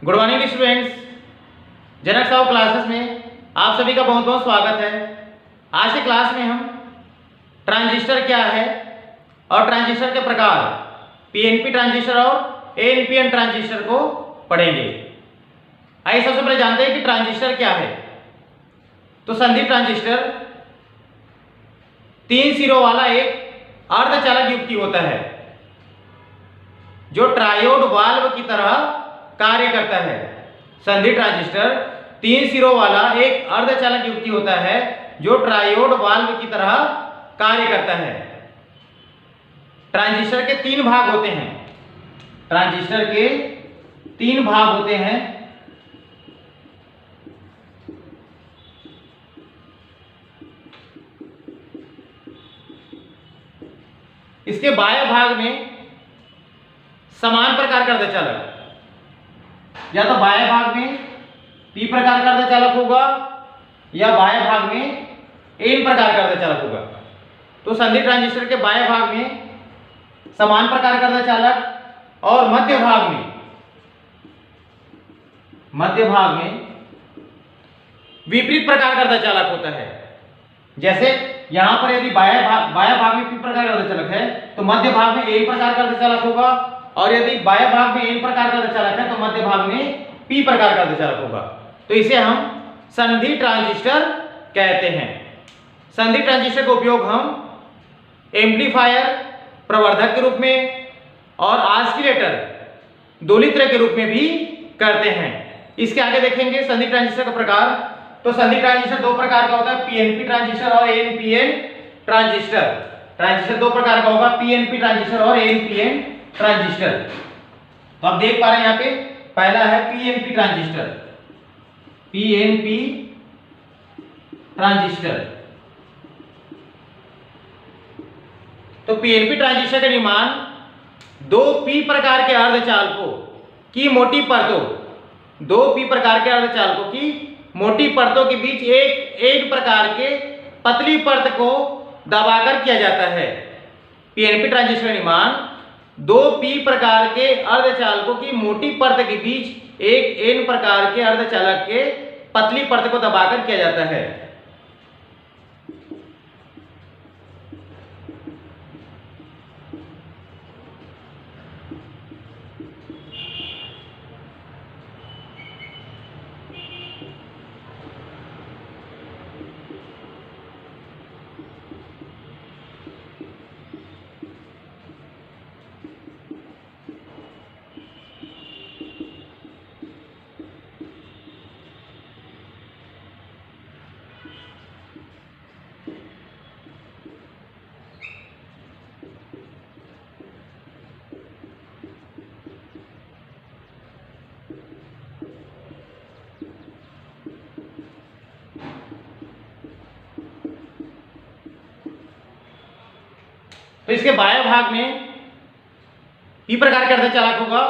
Good morning students, जनक Sahu classes में आप सभी का बहुत बहुत स्वागत है। आज की क्लास में हम ट्रांजिस्टर क्या है और ट्रांजिस्टर के प्रकार पीएनपी ट्रांजिस्टर और एएनपीएन ट्रांजिस्टर को पढ़ेंगे। आइए सबसे पहले जानते हैं कि ट्रांजिस्टर क्या है। तो संधि ट्रांजिस्टर 3 सिरों वाला एक अर्धचालक युक्ति होता है जो ट्रायोड वाल्व की तरह कार्य करता है। संधि ट्रांजिस्टर 3 सिरों वाला एक अर्धचालक युक्ति होता है जो ट्रायोड वाल्व की तरह कार्य करता है। ट्रांजिस्टर के 3 भाग होते हैं। ट्रांजिस्टर के 3 भाग होते हैं। इसके बाह्य भाग में समान प्रकार का अर्धचालक, या तो बाह्य भाग में पी प्रकार का अर्धचालक होगा या बाह्य भाग में एन प्रकार का अर्धचालक होगा। तो संधि ट्रांजिस्टर के बाह्य भाग में समान प्रकार का अर्धचालक और मध्य भाग में विपरीत प्रकार का अर्धचालक होता है। जैसे यहां पर यदि बाह्य भाग में पी प्रकार का अर्धचालक है तो मध्य भाग में एन प्रकार का अर्धचालक होगा, और यदि बाह्य भाग में एन प्रकार का अर्धचालक है तो मध्य भाग में पी प्रकार का अर्धचालक होगा। तो इसे हम संधि ट्रांजिस्टर कहते हैं। संधि ट्रांजिस्टर का उपयोग हम एम्पलीफायर, प्रवर्धक के रूप में और ऑसिलेटर, दोलित्र के रूप में भी करते हैं। इसके आगे देखेंगे संधि ट्रांजिस्टर का प्रकार। तो संधि ट्रांजिस्टर 2 प्रकार का होता है, पीएनपी ट्रांजिस्टर और एएनपीएन ट्रांजिस्टर। ट्रांजिस्टर 2 प्रकार का होगा, पीएनपी ट्रांजिस्टर और एएनपीएन ट्रांजिस्टर। तो आप देख पा रहे हैं यहाँ पे पहला है पीएनपी ट्रांजिस्टर। PNP transistor. तो पीएनपी ट्रांजिस्टर का निर्माण 2 पी प्रकार के अर्धचालकों की मोटी परतों, 2 पी प्रकार के अर्धचालकों की मोटी परतों के बीच एक प्रकार के पतली परत को दबाकर किया जाता है। पीएनपी ट्रांजिस्टर का निर्माण 2 पी प्रकार के अर्धचालकों की मोटी परत के बीच एक एन प्रकार के अर्धचालक के पतली परत को दबाकर किया जाता है। तो इसके बाह्य भाग में पी प्रकार का अर्धचालक होगा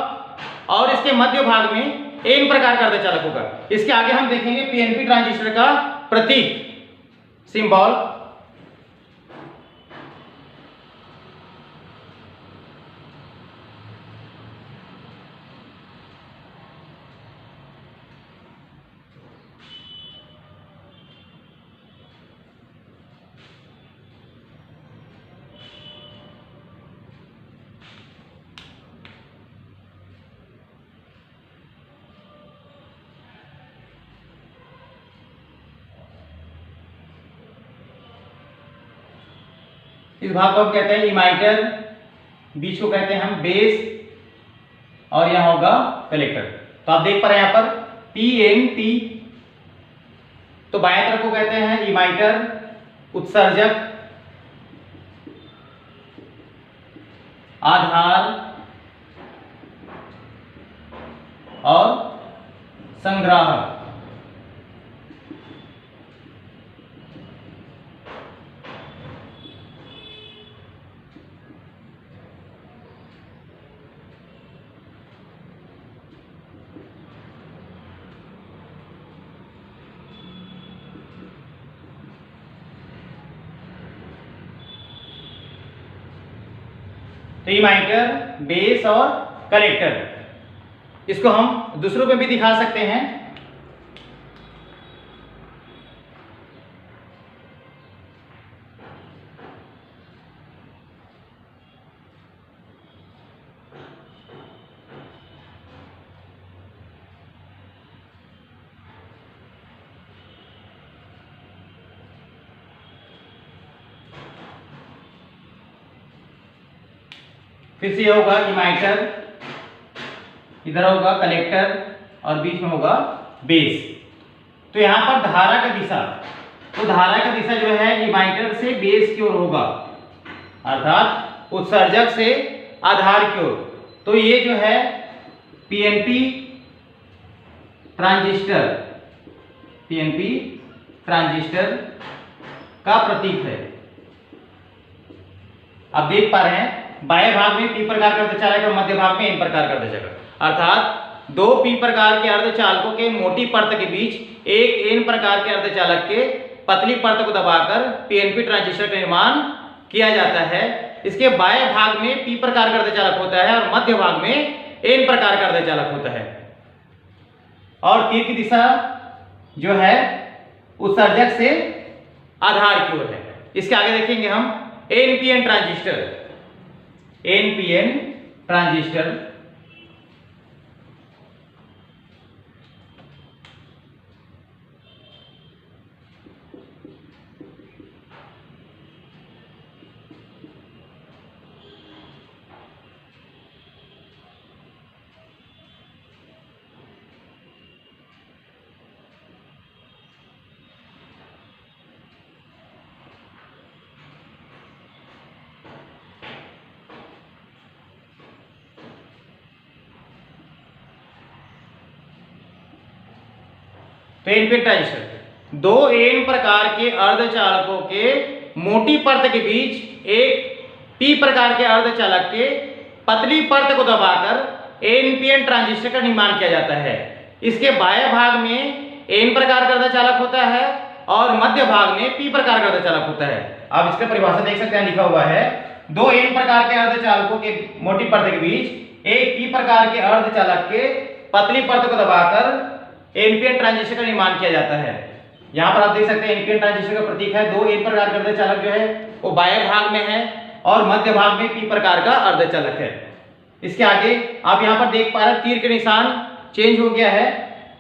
और इसके मध्य भाग में एन प्रकार का अर्धचालक होगा। इसके आगे हम देखेंगे पीएनपी ट्रांजिस्टर का प्रतीक, सिंबल। इस भाग को हम कहते हैं इमाइटर, बीच को कहते हैं हम बेस, और यहां होगा कलेक्टर। तो आप देख पा रहे हैं यहां पर पीएनपी। तो बाएं तरफ को कहते हैं इमाइटर, उत्सर्जक, आधार और संग्राहक। तो इमाइटर, बेस और कलेक्टर। इसको हम दूसरों में भी दिखा सकते हैं। फिर से होगा इमाइटर, इधर होगा कलेक्टर और बीच में होगा बेस। तो यहां पर धारा का दिशा, तो धारा का दिशा जो है इमाइटर से बेस की ओर होगा, अर्थात उत्सर्जक से आधार की ओर। तो ये जो है पीएनपी ट्रांजिस्टर, पीएनपी ट्रांजिस्टर का प्रतीक है। आप देख पा रहे हैं बाह्य भाग में पी प्रकार का अर्धचालक और मध्य भाग में एन प्रकार का अर्धचालक, अर्थात दो पी प्रकार के अर्धचालकों के मोटी परत के बीच एक एन प्रकार के अर्धचालक के पतली परत को दबाकर पीएनपी ट्रांजिस्टर का निर्माण किया जाता है। इसके बाह्य भाग में पी प्रकार का अर्धचालक होता है और मध्य भाग में एन प्रकार का अर्धचालक होता है। और तीर की दिशा जो है उत्सर्जक से आधार की ओर है। इसके आगे देखेंगे हम एनपीएन ट्रांजिस्टर, एनपीएन ट्रांजिस्टर तो एनपीएन ट्रांजिस्टर दो एन प्रकार के अर्धचालकों के मोटी परत के बीच एक पी प्रकार के अर्धचालक के पतली परत को दबाकर एनपीएन ट्रांजिस्टर का निर्माण किया जाता है। इसके बाह्य भाग में एन प्रकार का अर्धचालक होता है और मध्य भाग में पी प्रकार का अर्धचालक होता है। आप इसका परिभाषा देख सकते हैं, लिखा हुआ है दो एन प्रकार के अर्धचालकों के मोटी परत के बीच एक पी प्रकार के अर्धचालक के पतली परत को दबाकर एनपीएन ट्रांजिस्टर का निर्माण किया जाता है। यहाँ पर आप देख सकते हैं एनपीएन ट्रांजिस्टर का प्रतीक है। दो एन प्रकार का अर्धचालक जो है वो बाह्य भाग में है और मध्य भाग में पी प्रकार का अर्धचालक है। इसके आगे आप यहाँ पर देख पा रहे हैं तीर के निशान चेंज हो गया है।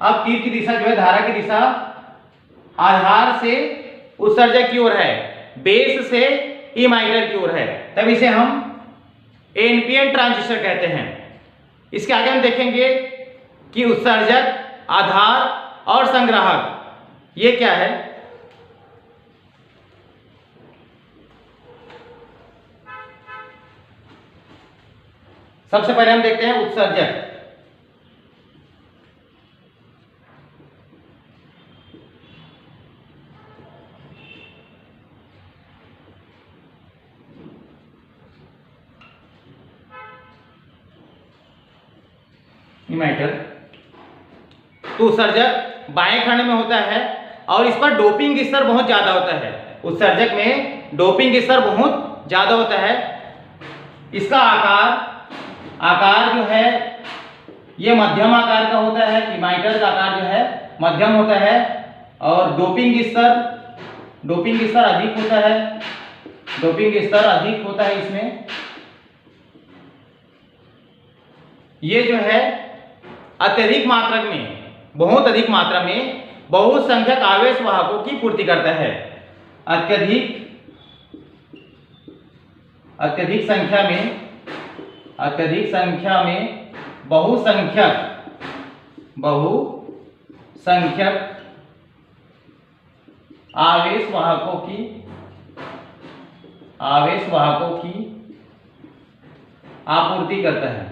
अब तीर की दिशा जो है धारा की दिशा आधार से उत्सर्जक की ओर है, बेस से इमाइटर की ओर है, तब इसे हम एनपीएन ट्रांजिस्टर कहते हैं। इसके आगे हम देखेंगे कि उत्सर्जक, आधार और संग्राहक ये क्या है। सबसे पहले हम देखते हैं उत्सर्जक। इमाइटर तो उत्सर्जक बाएं खंड में होता है और इस पर डोपिंग स्तर बहुत ज्यादा होता है। उत्सर्जक में डोपिंग स्तर बहुत ज्यादा होता है। इसका आकार जो है ये मध्यम आकार का होता है। इमाइटर का आकार जो है मध्यम होता है और डोपिंग स्तर अधिक होता है। डोपिंग स्तर अधिक होता है इसमें। ये जो है अत्यधिक मात्रा में, बहुत अधिक मात्रा में बहुसंख्यक आवेश वाहकों की पूर्ति करता है। अत्यधिक संख्या में बहुसंख्यक आवेश वाहकों की आपूर्ति करता है।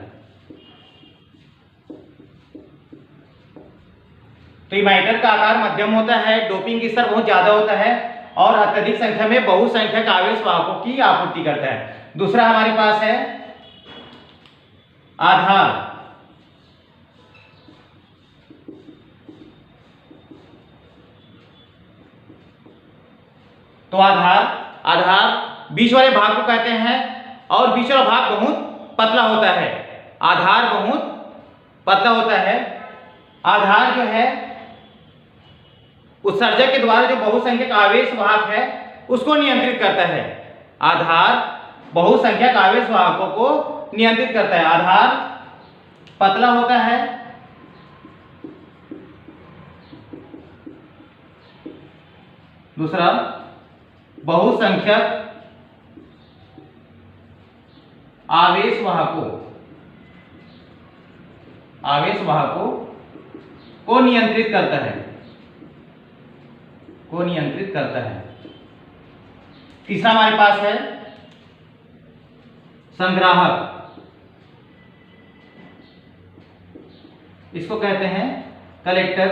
तो इमाइटर का आकार मध्यम होता है, डोपिंग स्तर बहुत ज्यादा होता है और अत्यधिक संख्या में बहुसंख्यक आवेश वाहकों की आपूर्ति करता है। दूसरा हमारे पास है आधार। तो आधार बीच वाले भाग को कहते हैं और बीच वाला भाग बहुत पतला होता है। आधार बहुत पतला होता है। आधार जो है उत्सर्जक के द्वारा जो बहुसंख्यक आवेश वाहक है उसको नियंत्रित करता है। आधार बहुसंख्यक आवेश वाहकों को नियंत्रित करता है। आधार पतला होता है, दूसरा बहुसंख्यक आवेश वाहकों को नियंत्रित करता है। तीसरा हमारे पास है संग्राहक, इसको कहते हैं कलेक्टर।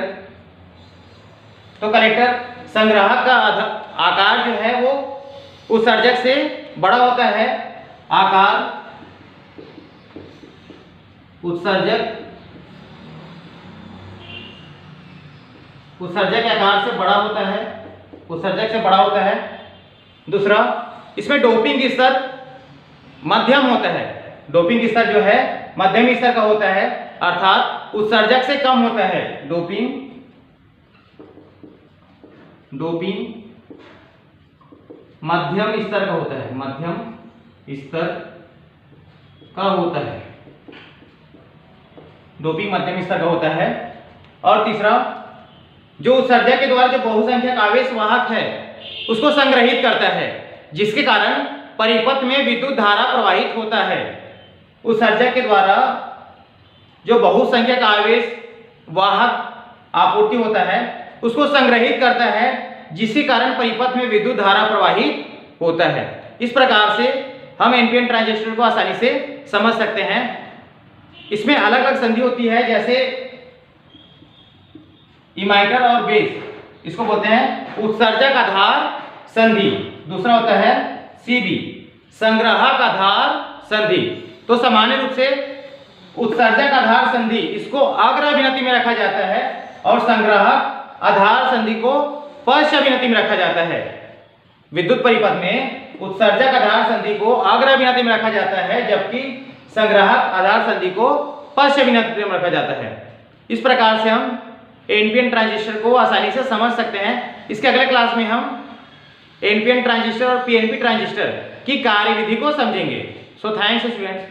तो कलेक्टर संग्राहक का आकार जो है वो उत्सर्जक से बड़ा होता है। आकार उत्सर्जक आकार से बड़ा होता है। दूसरा, इसमें डोपिंग स्तर मध्यम होता है। डोपिंग स्तर जो है मध्यम स्तर का होता है, अर्थात उत्सर्जक से कम होता है। डोपिंग मध्यम स्तर का होता है, डोपिंग मध्यम स्तर का होता है। और तीसरा, जो उत्सर्जक के द्वारा जो बहुसंख्यक आवेश वाहक है उसको संग्रहित करता है, जिसके कारण परिपथ में विद्युत धारा प्रवाहित होता है। उत्सर्जक के द्वारा जो बहुसंख्यक आवेश वाहक आपूर्ति होता है उसको संग्रहित करता है, जिसके कारण परिपथ में विद्युत धारा प्रवाहित होता है। इस प्रकार से हम एनपीएन ट्रांजिस्टर को आसानी से समझ सकते हैं। इसमें अलग अलग संधि होती है, जैसे इमाइटर और बेस, इसको बोलते हैं उत्सर्जक आधार संधि। दूसरा होता है सीबी, संग्राहक आधार संधि। तो सामान्य रूप से उत्सर्जक आधार संधि इसको अग्र अभिनति में रखा जाता है और संग्राहक आधार संधि को पश्च अभिनति में रखा जाता है। विद्युत परिपथ में उत्सर्जक आधार संधि को अग्र अभिनति में रखा जाता है, जबकि संग्राहक आधार संधि को पश्च अभिनति में रखा जाता है। इस प्रकार से हम एनपीएन ट्रांजिस्टर को आसानी से समझ सकते हैं। इसके अगले क्लास में हम एनपीएन ट्रांजिस्टर और पीएनपी ट्रांजिस्टर की कार्यविधि को समझेंगे। So thanks students.